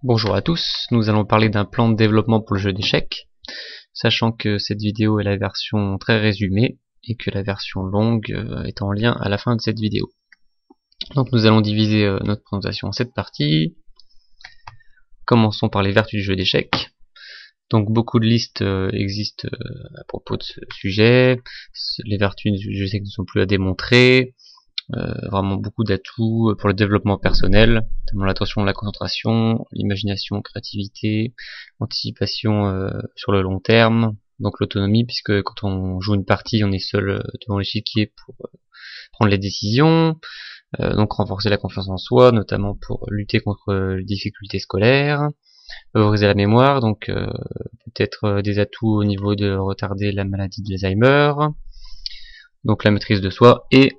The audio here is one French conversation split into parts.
Bonjour à tous, nous allons parler d'un plan de développement pour le jeu d'échecs, sachant que cette vidéo est la version très résumée et que la version longue est en lien à la fin de cette vidéo. Donc nous allons diviser notre présentation en 7 parties. Commençons par les vertus du jeu d'échecs. Donc beaucoup de listes existent à propos de ce sujet. Les vertus du jeu d'échecs ne sont plus à démontrer. Vraiment beaucoup d'atouts pour le développement personnel, notamment l'attention, la concentration, l'imagination, créativité, anticipation sur le long terme, donc l'autonomie, puisque quand on joue une partie, on est seul devant l'échiquier pour prendre les décisions, donc renforcer la confiance en soi, notamment pour lutter contre les difficultés scolaires, favoriser la mémoire, donc peut-être des atouts au niveau de retarder la maladie d'Alzheimer, donc la maîtrise de soi, et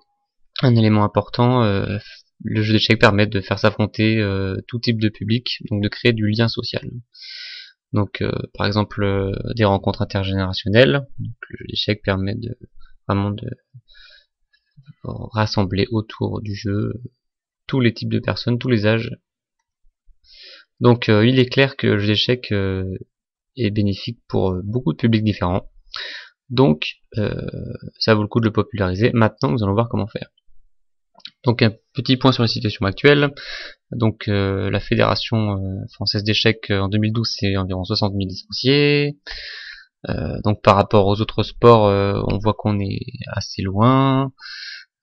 un élément important, le jeu d'échecs permet de faire s'affronter tout type de public, donc de créer du lien social. Donc par exemple des rencontres intergénérationnelles, donc le jeu d'échecs permet vraiment de rassembler autour du jeu tous les types de personnes, tous les âges. Donc il est clair que le jeu d'échecs est bénéfique pour beaucoup de publics différents. Donc ça vaut le coup de le populariser. Maintenant nous allons voir comment faire. Donc un petit point sur la situation actuelle. Donc la Fédération française d'échecs en 2012 c'est environ 60 000 licenciés. Donc par rapport aux autres sports, on voit qu'on est assez loin.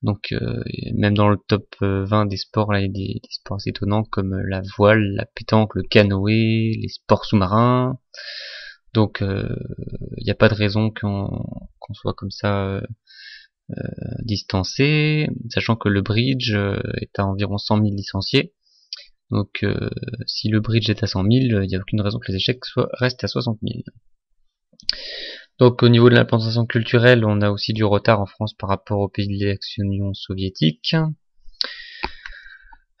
Donc même dans le top 20 des sports, là il y a des sports assez étonnants comme la voile, la pétanque, le canoë, les sports sous-marins. Donc il n'y a pas de raison qu'on soit comme ça distancé, sachant que le bridge est à environ 100 000 licenciés. Donc si le bridge est à 100 000, il n'y a aucune raison que les échecs restent à 60 000. Donc au niveau de l'implantation culturelle, on a aussi du retard en France par rapport aux pays de l'ex-Union soviétique.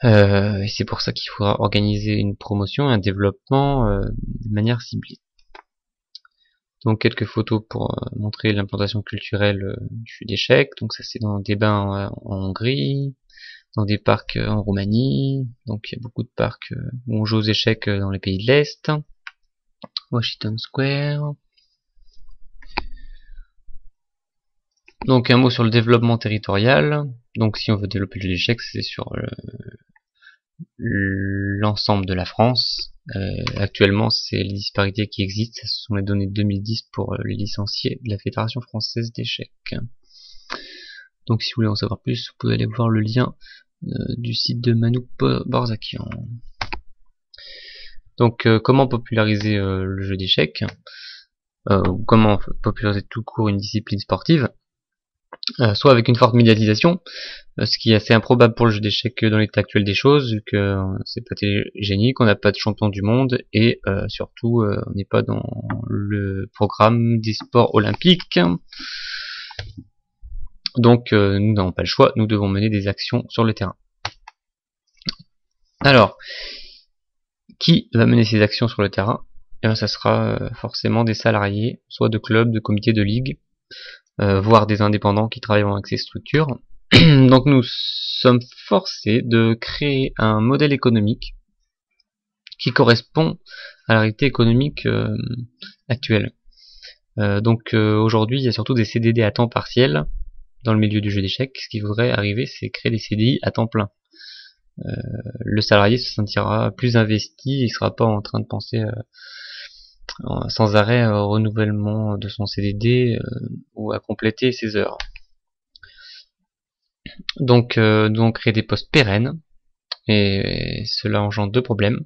Et c'est pour ça qu'il faudra organiser une promotion et un développement de manière ciblée. Donc quelques photos pour montrer l'implantation culturelle du jeu d'échecs. Donc ça c'est dans des bains en Hongrie, dans des parcs en Roumanie. Donc il y a beaucoup de parcs où on joue aux échecs dans les pays de l'Est. Washington Square. Donc un mot sur le développement territorial. Donc si on veut développer le jeu d'échecs, c'est sur l'ensemble de la France. Actuellement, c'est les disparités qui existent. Ce sont les données de 2010 pour les licenciés de la Fédération française d'échecs. Donc, si vous voulez en savoir plus, vous pouvez aller voir le lien du site de Manoup Borzakian. Donc, comment populariser le jeu d'échecs, comment populariser tout court une discipline sportive, soit avec une forte médiatisation, ce qui est assez improbable pour le jeu d'échecs dans l'état actuel des choses, vu que c'est pas télégénique, on n'a pas de champion du monde, et surtout on n'est pas dans le programme des sports olympiques. Donc nous n'avons pas le choix, nous devons mener des actions sur le terrain. Alors, qui va mener ces actions sur le terrain? Eh bien, ça sera forcément des salariés, soit de clubs, de comités de ligue, voire des indépendants qui travaillent avec ces structures. Donc nous sommes forcés de créer un modèle économique qui correspond à la réalité économique actuelle. Donc aujourd'hui il y a surtout des CDD à temps partiel dans le milieu du jeu d'échecs. Ce qui voudrait arriver, c'est créer des CDI à temps plein. Le salarié se sentira plus investi, il ne sera pas en train de penser sans arrêt au renouvellement de son CDD ou à compléter ses heures. Donc nous avons créé des postes pérennes et cela engendre deux problèmes.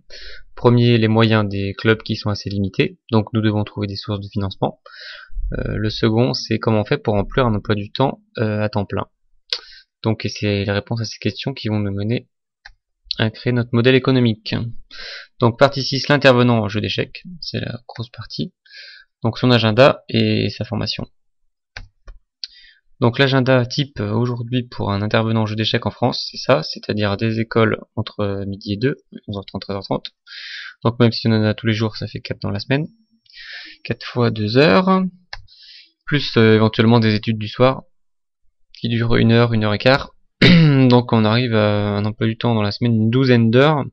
Premier, les moyens des clubs qui sont assez limités, donc nous devons trouver des sources de financement. Le second, c'est comment on fait pour remplir un emploi du temps à temps plein. Donc c'est les réponses à ces questions qui vont nous mener à créer notre modèle économique. Donc partie 6, l'intervenant en jeu d'échecs, c'est la grosse partie. Donc son agenda et sa formation. Donc l'agenda type aujourd'hui pour un intervenant en jeu d'échecs en France, c'est ça, c'est-à-dire des écoles entre midi et 2, 11h30, 13h30. Donc même si on en a tous les jours, ça fait 4 dans la semaine. 4 fois 2 heures, plus éventuellement des études du soir, qui durent 1 heure, 1 heure et quart. Donc on arrive à un emploi du temps dans la semaine d'une douzaine d'heures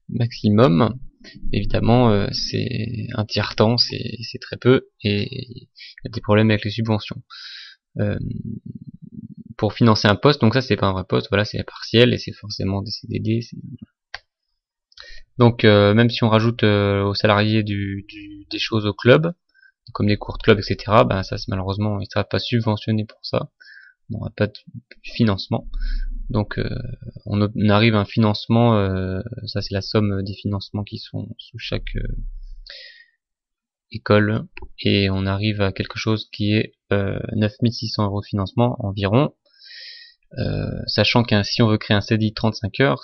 maximum. évidemment c'est un tiers-temps, c'est très peu, et il y a des problèmes avec les subventions. Pour financer un poste, donc ça c'est pas un vrai poste, voilà, c'est partiel et c'est forcément des CDD. Donc même si on rajoute aux salariés des choses au club, comme les cours de club, etc., ben ça malheureusement ils ne sera pas subventionné pour ça, on n'aura pas de financement. Donc on arrive à un financement, ça c'est la somme des financements qui sont sous chaque école, et on arrive à quelque chose qui est 9600 € de financement environ, sachant que si on veut créer un CDI de 35 heures,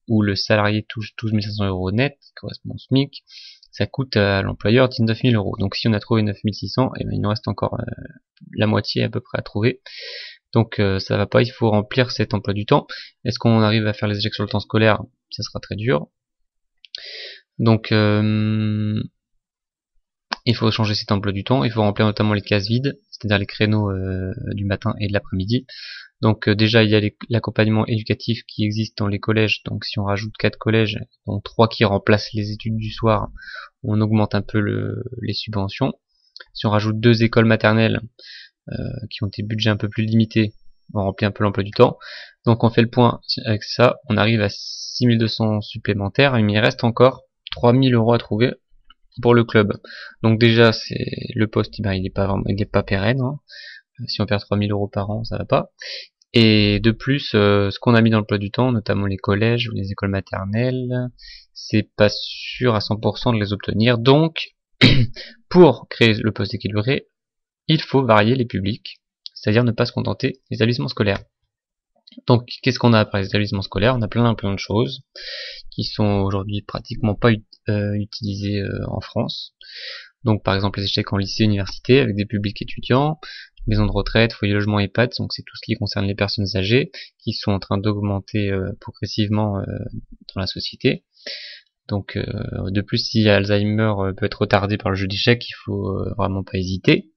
où le salarié touche 12 500 € net, qui correspond au SMIC, ça coûte à l'employeur 19 000 €. Donc si on a trouvé 9 600, et ben il nous reste encore la moitié à peu près à trouver. Donc ça va pas, il faut remplir cet emploi du temps. Est-ce qu'on arrive à faire les échecs sur le temps scolaire? Ça sera très dur. Donc il faut changer cet emploi du temps, il faut remplir notamment les cases vides, c'est-à-dire les créneaux du matin et de l'après-midi. Donc déjà il y a l'accompagnement éducatif qui existe dans les collèges, donc si on rajoute 4 collèges, dont 3 qui remplacent les études du soir, on augmente un peu les subventions. Si on rajoute 2 écoles maternelles qui ont des budgets un peu plus limités, on remplit un peu l'emploi du temps. Donc on fait le point avec ça, on arrive à 6200 supplémentaires, mais il reste encore 3000 € à trouver pour le club. Donc déjà c'est le poste, ben, il est pas pérenne, hein. Si on perd 3000 € par an, ça va pas. Et de plus, ce qu'on a mis dans l'emploi du temps, notamment les collèges ou les écoles maternelles, c'est pas sûr à 100% de les obtenir. Donc, pour créer le poste équilibré, il faut varier les publics, c'est-à-dire ne pas se contenter des établissements scolaires. Donc, qu'est-ce qu'on a par les établissements scolaires? On a plein de choses qui sont aujourd'hui pratiquement pas utilisées en France. Donc, par exemple, les échecs en lycée, université, avec des publics étudiants, maisons de retraite, foyer logement EHPAD, donc c'est tout ce qui concerne les personnes âgées, qui sont en train d'augmenter progressivement dans la société. Donc, de plus, si Alzheimer peut être retardé par le jeu d'échecs, il faut vraiment pas hésiter.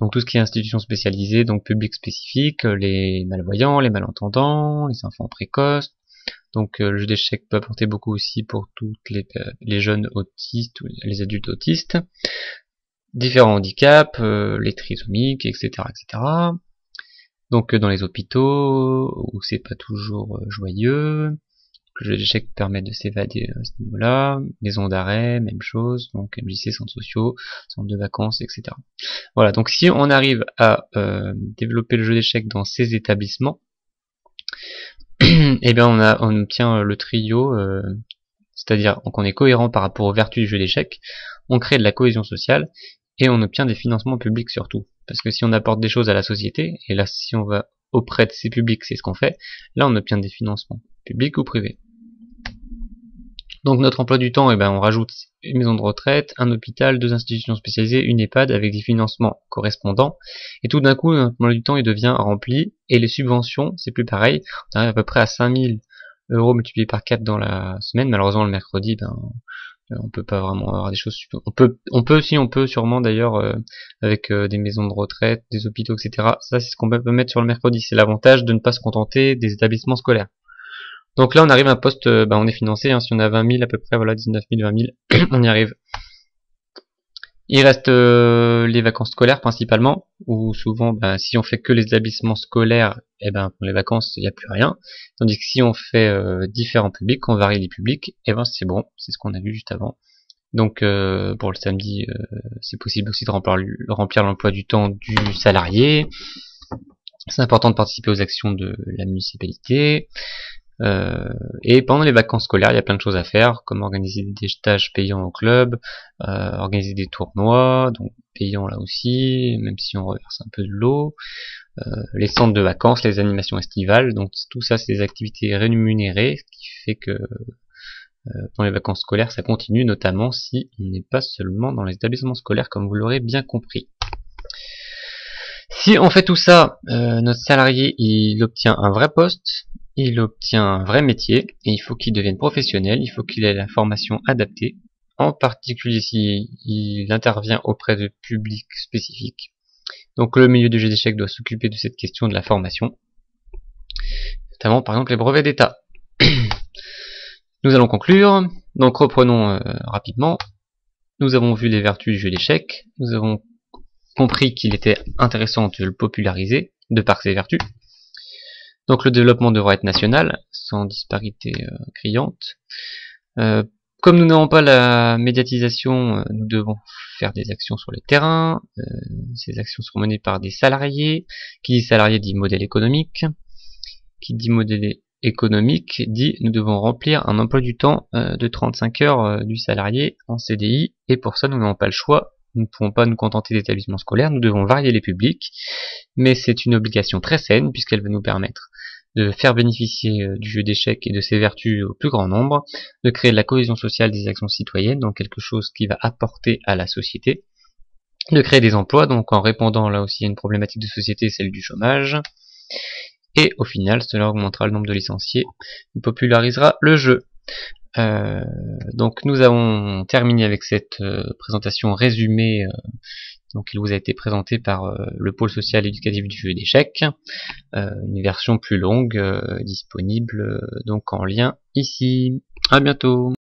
Donc tout ce qui est institutions spécialisées, donc public spécifique, les malvoyants, les malentendants, les enfants précoces. Donc le jeu d'échecs peut apporter beaucoup aussi pour toutes les jeunes autistes ou les adultes autistes. Différents handicaps, les trisomiques, etc., etc. Donc dans les hôpitaux, où c'est pas toujours joyeux. Le jeu d'échecs permet de s'évader à ce niveau-là. Maison d'arrêt, même chose. Donc MJC, centres sociaux, centres de vacances, etc. Voilà, donc si on arrive à développer le jeu d'échecs dans ces établissements, eh bien on obtient le trio, c'est-à-dire qu'on est cohérent par rapport aux vertus du jeu d'échecs, on crée de la cohésion sociale, et on obtient des financements publics surtout. Parce que si on apporte des choses à la société, et là si on va auprès de ces publics, c'est ce qu'on fait, là on obtient des financements publics ou privés. Donc notre emploi du temps, eh ben, on rajoute une maison de retraite, un hôpital, 2 institutions spécialisées, une EHPAD avec des financements correspondants. Et tout d'un coup, notre emploi du temps il devient rempli. Et les subventions, c'est plus pareil. On arrive à peu près à 5000 € multipliés par 4 dans la semaine. Malheureusement, le mercredi, ben, on peut pas vraiment avoir des choses. On peut sûrement d'ailleurs avec des maisons de retraite, des hôpitaux, etc. Ça, c'est ce qu'on peut mettre sur le mercredi. C'est l'avantage de ne pas se contenter des établissements scolaires. Donc là, on arrive à un poste, on est financé, hein, si on a 20 000 à peu près, voilà, 19 000, 20 000, on y arrive. Il reste les vacances scolaires principalement, où souvent, si on fait que les établissements scolaires, pour les vacances, il n'y a plus rien. Tandis que si on fait différents publics, qu'on varie les publics, c'est bon, c'est ce qu'on a vu juste avant. Donc pour le samedi, c'est possible aussi de remplir l'emploi du temps du salarié. C'est important de participer aux actions de la municipalité. Et pendant les vacances scolaires, il y a plein de choses à faire, comme organiser des stages payants au club, organiser des tournois, donc payants là aussi, même si on reverse un peu de l'eau, les centres de vacances, les animations estivales, donc tout ça c'est des activités rémunérées, ce qui fait que pendant les vacances scolaires ça continue, notamment si on n'est pas seulement dans les établissements scolaires, comme vous l'aurez bien compris. Si on fait tout ça, notre salarié il obtient un vrai poste, il obtient un vrai métier, et il faut qu'il devienne professionnel, il faut qu'il ait la formation adaptée, en particulier s'il intervient auprès de publics spécifiques. Donc le milieu du jeu d'échecs doit s'occuper de cette question de la formation, notamment par exemple les brevets d'État. Nous allons conclure. Donc reprenons rapidement. Nous avons vu les vertus du jeu d'échecs. Nous avons compris qu'il était intéressant de le populariser de par ses vertus. Donc le développement devra être national, sans disparité criante. Comme nous n'avons pas la médiatisation, nous devons faire des actions sur le terrain. Ces actions seront menées par des salariés. Qui dit salarié dit modèle économique. Qui dit modèle économique dit nous devons remplir un emploi du temps de 35 heures du salarié en CDI. Et pour ça, nous n'avons pas le choix. Nous ne pouvons pas nous contenter d'établissements scolaires. Nous devons varier les publics. Mais c'est une obligation très saine puisqu'elle va nous permettre de faire bénéficier du jeu d'échecs et de ses vertus au plus grand nombre, de créer de la cohésion sociale des actions citoyennes, donc quelque chose qui va apporter à la société, de créer des emplois, donc en répondant là aussi à une problématique de société, celle du chômage, et au final, cela augmentera le nombre de licenciés, et popularisera le jeu. Donc nous avons terminé avec cette présentation résumée. Donc il vous a été présenté par le pôle social éducatif du jeu d'échecs, une version plus longue disponible donc en lien ici. À bientôt.